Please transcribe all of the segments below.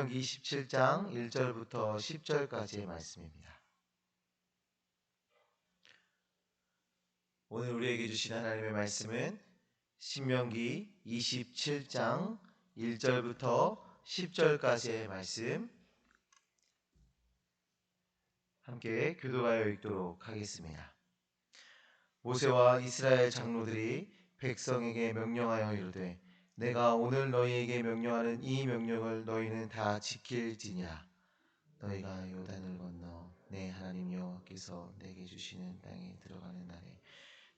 신명기 27장 1절부터 10절까지의 말씀입니다. 오늘 우리에게 주신 하나님의 말씀은 신명기 27장 1절부터 10절까지의 말씀 함께 교독하여 읽도록 하겠습니다. 모세와 이스라엘 장로들이 백성에게 명령하여 이르되 내가 오늘 너희에게 명령하는 이 명령을 너희는 다 지킬지니라. 너희가 요단을 건너 내 하나님 여호와께서 내게 주시는 땅에 들어가는 날에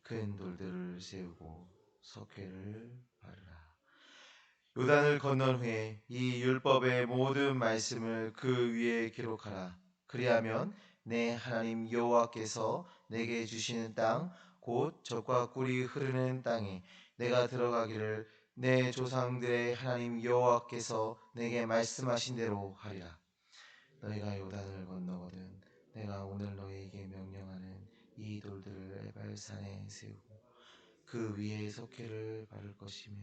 큰 돌들을 세우고 석회를 바르라. 요단을 건넌 후에 이 율법의 모든 말씀을 그 위에 기록하라. 그리하면 내 하나님 여호와께서 내게 주시는 땅 곧 젖과 꿀이 흐르는 땅에 내가 들어가기를 내 조상들의 하나님 여호와께서 내게 말씀하신 대로 하리라. 너희가 요단을 건너거든 내가 오늘 너희에게 명령하는 이 돌들을 에발산에 세우고 그 위에 석회를 바를 것이며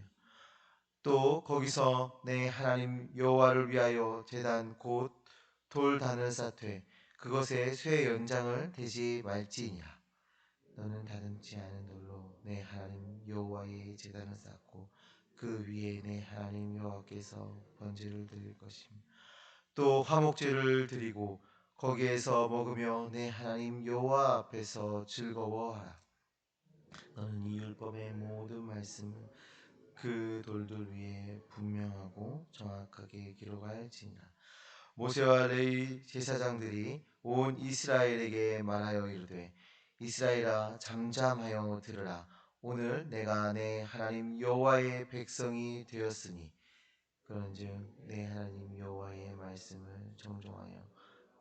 또 거기서 내 하나님 여호와를 위하여 제단 곧 돌단을 쌓되 그것에 쇠 연장을 대지 말지니라. 너는 다듬지 않은 돌로 내 하나님 여호와의 제단을 쌓고 그 위에 내 하나님 여호와께서 번제를 드릴 것이며 또 화목제를 드리고 거기에서 먹으며 내 하나님 여호와 앞에서 즐거워하라. 너는 이 율법의 모든 말씀을 그 돌들 위에 분명하고 정확하게 기록할지니라. 모세와 레위 제사장들이 온 이스라엘에게 말하여 이르되 이스라엘아 잠잠하여 들으라. 오늘 내가 내 하나님 여호와의 백성이 되었으니 그런즉 내 하나님 여호와의 말씀을 정종하여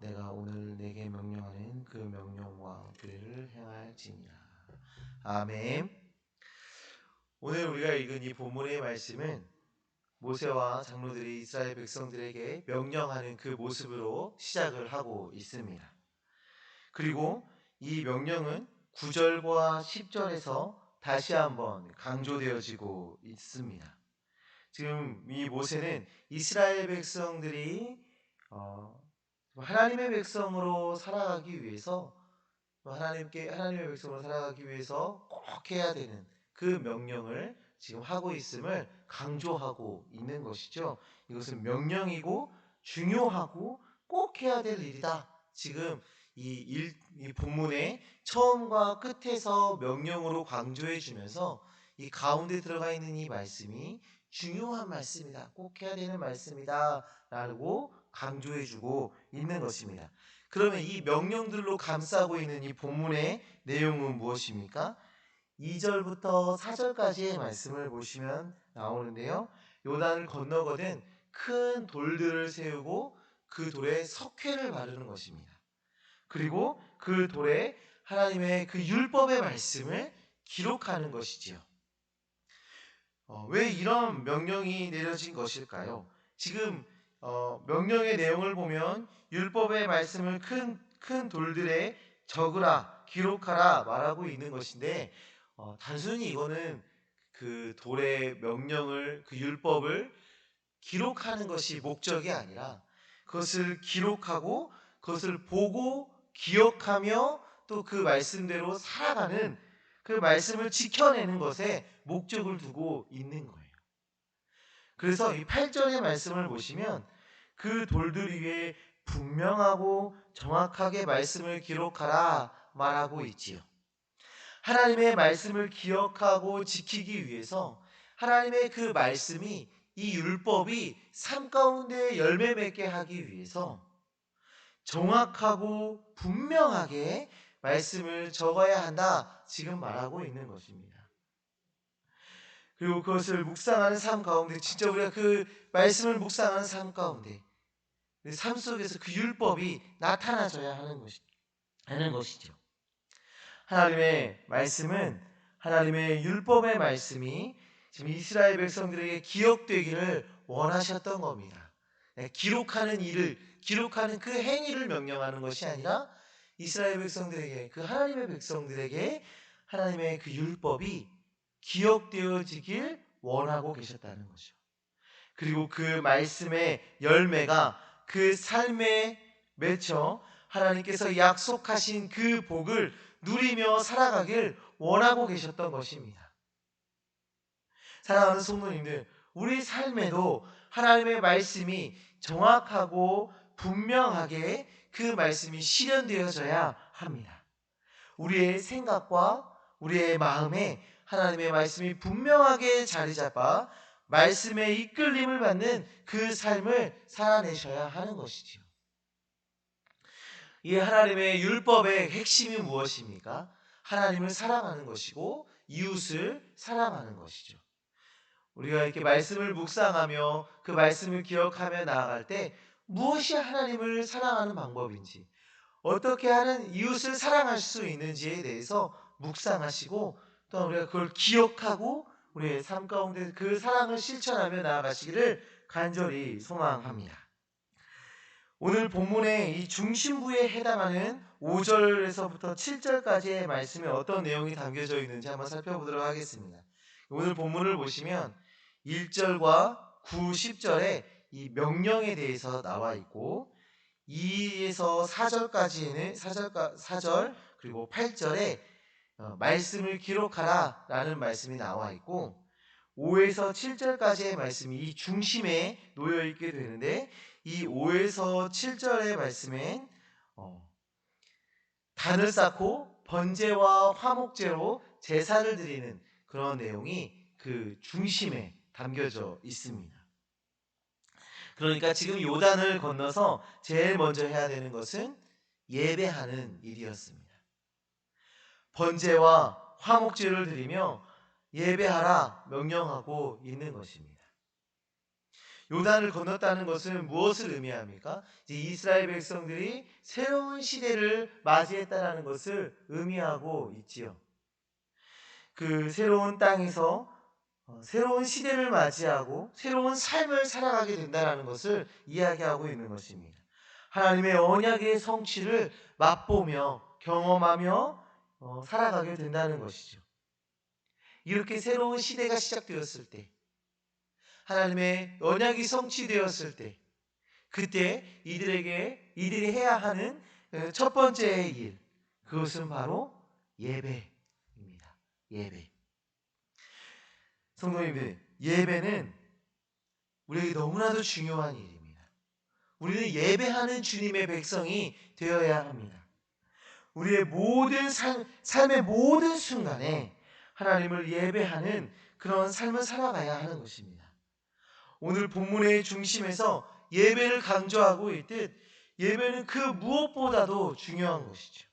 내가 오늘 내게 명령하는 그 명령과 규례를 행할지니라. 아멘. 오늘 우리가 읽은 이 본문의 말씀은 모세와 장로들이 이스라엘 백성들에게 명령하는 그 모습으로 시작을 하고 있습니다. 그리고 이 명령은 9절과 10절에서 다시 한번 강조되어지고 있습니다. 지금 이 모세는 이스라엘 백성들이 하나님의 백성으로 살아가기 위해서 하나님의 백성으로 살아가기 위해서 꼭 해야 되는 그 명령을 지금 하고 있음을 강조하고 있는 것이죠. 이것은 명령이고 중요하고 꼭 해야 될 일이다. 지금 이 본문의 처음과 끝에서 명령으로 강조해 주면서 이 가운데 들어가 있는 이 말씀이 중요한 말씀이다. 꼭 해야 되는 말씀이다. 라고 강조해 주고 있는 것입니다. 그러면 이 명령들로 감싸고 있는 이 본문의 내용은 무엇입니까? 2절부터 4절까지의 말씀을 보시면 나오는데요. 요단을 건너거든 큰 돌들을 세우고 그 돌에 석회를 바르는 것입니다. 그리고 그 돌에 하나님의 그 율법의 말씀을 기록하는 것이지요. 왜 이런 명령이 내려진 것일까요? 지금 명령의 내용을 보면 율법의 말씀을 큰 돌들에 적으라, 기록하라 말하고 있는 것인데 단순히 이거는 그 돌의 명령을 그 율법을 기록하는 것이 목적이 아니라 그것을 기록하고 그것을 보고 기억하며 또 그 말씀대로 살아가는 그 말씀을 지켜내는 것에 목적을 두고 있는 거예요. 그래서 이 8절의 말씀을 보시면 그 돌들 위에 분명하고 정확하게 말씀을 기록하라 말하고 있지요. 하나님의 말씀을 기억하고 지키기 위해서 하나님의 그 말씀이 이 율법이 삶 가운데 열매 맺게 하기 위해서 정확하고 분명하게 말씀을 적어야 한다. 지금 말하고 있는 것입니다. 그리고 그것을 묵상하는 삶 가운데 진짜 우리가 그 말씀을 묵상하는 삶 가운데 삶 속에서 그 율법이 나타나져야 하는 것이죠. 하나님의 말씀은 하나님의 율법의 말씀이 지금 이스라엘 백성들에게 기억되기를 원하셨던 겁니다. 기록하는 일을 기록하는 그 행위를 명령하는 것이 아니라 이스라엘 백성들에게 그 하나님의 백성들에게 하나님의 그 율법이 기억되어지길 원하고 계셨다는 거죠. 그리고 그 말씀의 열매가 그 삶에 맺혀 하나님께서 약속하신 그 복을 누리며 살아가길 원하고 계셨던 것입니다. 사랑하는 성도님들, 우리 삶에도 하나님의 말씀이 정확하고 분명하게 그 말씀이 실현되어져야 합니다. 우리의 생각과 우리의 마음에 하나님의 말씀이 분명하게 자리 잡아 말씀의 이끌림을 받는 그 삶을 살아내셔야 하는 것이지요. 이 하나님의 율법의 핵심이 무엇입니까? 하나님을 사랑하는 것이고 이웃을 사랑하는 것이죠. 우리가 이렇게 말씀을 묵상하며 그 말씀을 기억하며 나아갈 때 무엇이 하나님을 사랑하는 방법인지, 어떻게 하는 이웃을 사랑할 수 있는지에 대해서 묵상하시고 또 우리가 그걸 기억하고 우리의 삶 가운데 그 사랑을 실천하며 나아가시기를 간절히 소망합니다. 오늘 본문의 이 중심부에 해당하는 5절에서부터 7절까지의 말씀에 어떤 내용이 담겨져 있는지 한번 살펴보도록 하겠습니다. 오늘 본문을 보시면 1절과 9, 10절에 이 명령에 대해서 나와 있고 2에서 4절까지는 4절 그리고 8절에 말씀을 기록하라 라는 말씀이 나와 있고 5에서 7절까지의 말씀이 이 중심에 놓여 있게 되는데 이 5에서 7절의 말씀엔 단을 쌓고 번제와 화목제로 제사를 드리는 그런 내용이 그 중심에 담겨져 있습니다. 그러니까 지금 요단을 건너서 제일 먼저 해야 되는 것은 예배하는 일이었습니다. 번제와 화목제를 드리며 예배하라 명령하고 있는 것입니다. 요단을 건넜다는 것은 무엇을 의미합니까? 이스라엘 백성들이 새로운 시대를 맞이했다는 것을 의미하고 있지요. 그 새로운 땅에서 새로운 시대를 맞이하고 새로운 삶을 살아가게 된다는 것을 이야기하고 있는 것입니다. 하나님의 언약의 성취를 맛보며 경험하며 살아가게 된다는 것이죠. 이렇게 새로운 시대가 시작되었을 때, 하나님의 언약이 성취되었을 때, 그때 이들이 해야 하는 첫 번째의 일, 그것은 바로 예배입니다. 예배. 성도님들, 예배는 우리에게 너무나도 중요한 일입니다. 우리는 예배하는 주님의 백성이 되어야 합니다. 우리의 모든 삶의 모든 순간에 하나님을 예배하는 그런 삶을 살아가야 하는 것입니다. 오늘 본문의 중심에서 예배를 강조하고 있듯 예배는 그 무엇보다도 중요한 것이죠.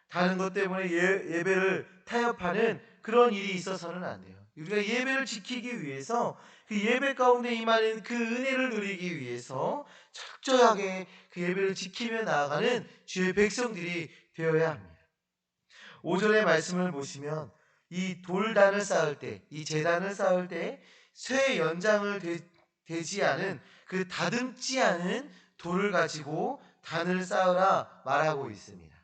다른 것 때문에 예배를 타협하는 그런 일이 있어서는 안 돼요. 우리가 예배를 지키기 위해서 그 예배 가운데 임하는 그 은혜를 누리기 위해서 철저하게 그 예배를 지키며 나아가는 주의 백성들이 되어야 합니다. 5절의 말씀을 보시면 이 돌단을 쌓을 때, 이 제단을 쌓을 때 쇠 연장을 되지 않은 그 다듬지 않은 돌을 가지고 단을 쌓으라 말하고 있습니다.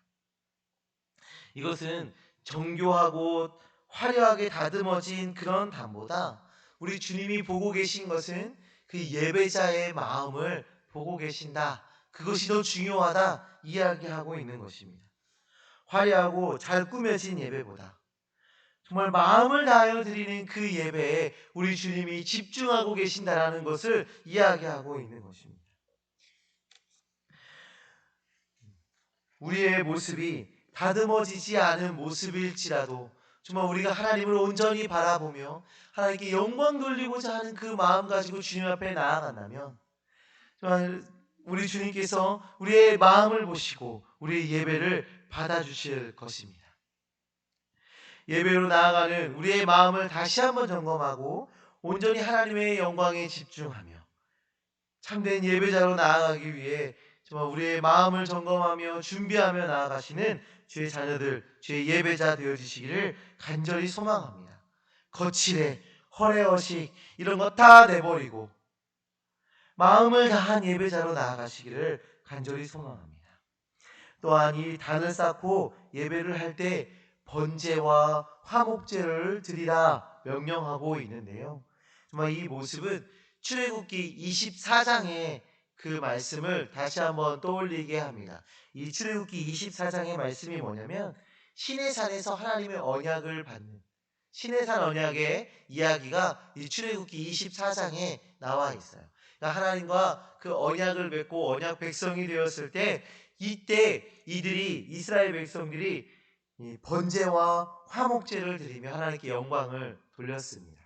이것은 정교하고 화려하게 다듬어진 그런 단보다 우리 주님이 보고 계신 것은 그 예배자의 마음을 보고 계신다. 그것이 더 중요하다 이야기하고 있는 것입니다. 화려하고 잘 꾸며진 예배보다 정말 마음을 다하여 드리는 그 예배에 우리 주님이 집중하고 계신다라는 것을 이야기하고 있는 것입니다. 우리의 모습이 다듬어지지 않은 모습일지라도 정말 우리가 하나님을 온전히 바라보며 하나님께 영광 돌리고자 하는 그 마음 가지고 주님 앞에 나아간다면 정말 우리 주님께서 우리의 마음을 보시고 우리의 예배를 받아주실 것입니다. 예배로 나아가는 우리의 마음을 다시 한번 점검하고 온전히 하나님의 영광에 집중하며 참된 예배자로 나아가기 위해 정말 우리의 마음을 점검하며 준비하며 나아가시는 주의 자녀들, 주의 예배자 되어주시기를 간절히 소망합니다. 거칠애, 허례허식 이런 거 다 내버리고 마음을 다한 예배자로 나아가시기를 간절히 소망합니다. 또한 이 단을 쌓고 예배를 할 때 번제와 화목제를 드리라 명령하고 있는데요. 정말 이 모습은 출애굽기 24장의 그 말씀을 다시 한번 떠올리게 합니다. 이 출애굽기 24장의 말씀이 뭐냐면 시내산에서 하나님의 언약을 받는 시내산 언약의 이야기가 이 출애굽기 24장에 나와 있어요. 그러니까 하나님과 그 언약을 맺고 언약 백성이 되었을 때 이때 이스라엘 백성들이 이 번제와 화목제를 드리며 하나님께 영광을 돌렸습니다.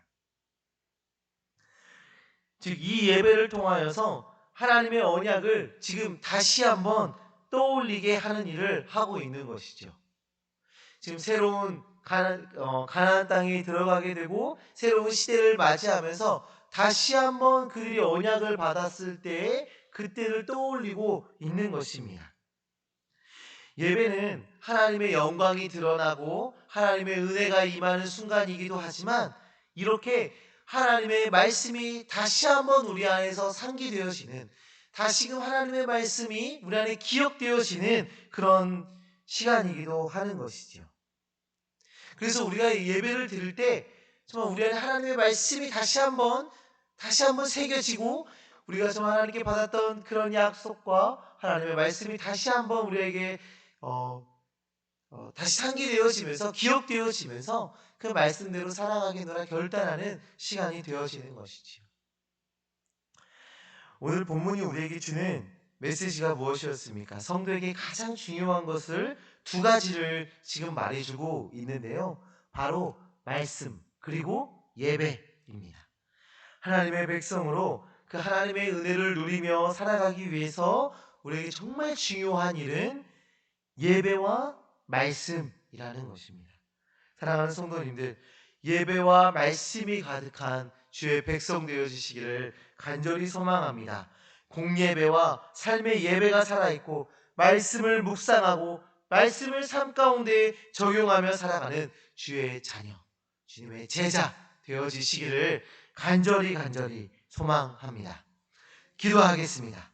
즉 이 예배를 통하여서 하나님의 언약을 지금 다시 한번 떠올리게 하는 일을 하고 있는 것이죠. 지금 새로운 가나안 땅에 들어가게 되고 새로운 시대를 맞이하면서 다시 한번 그들이 언약을 받았을 때의 그때를 떠올리고 있는 것입니다. 예배는 하나님의 영광이 드러나고 하나님의 은혜가 임하는 순간이기도 하지만 이렇게 하나님의 말씀이 다시 한번 우리 안에서 상기되어지는 다시금 하나님의 말씀이 우리 안에 기억되어지는 그런 시간이기도 하는 것이죠. 그래서 우리가 예배를 드릴 때 정말 우리 안에 하나님의 말씀이 다시 한번 새겨지고 우리가 정말 하나님께 받았던 그런 약속과 하나님의 말씀이 다시 한번 우리에게 다시 상기되어지면서 기억되어지면서 그 말씀대로 살아가겠노라 결단하는 시간이 되어지는 것이지요. 오늘 본문이 우리에게 주는 메시지가 무엇이었습니까? 성도에게 가장 중요한 것을 두 가지를 지금 말해주고 있는데요. 바로 말씀 그리고 예배입니다. 하나님의 백성으로 그 하나님의 은혜를 누리며 살아가기 위해서 우리에게 정말 중요한 일은 예배와 말씀이라는 것입니다. 사랑하는 성도님들, 예배와 말씀이 가득한 주의 백성 되어주시기를 간절히 소망합니다. 공예배와 삶의 예배가 살아있고 말씀을 묵상하고 말씀을 삶 가운데 적용하며 살아가는 주의 자녀, 주님의 제자 되어지시기를 간절히 소망합니다. 기도하겠습니다.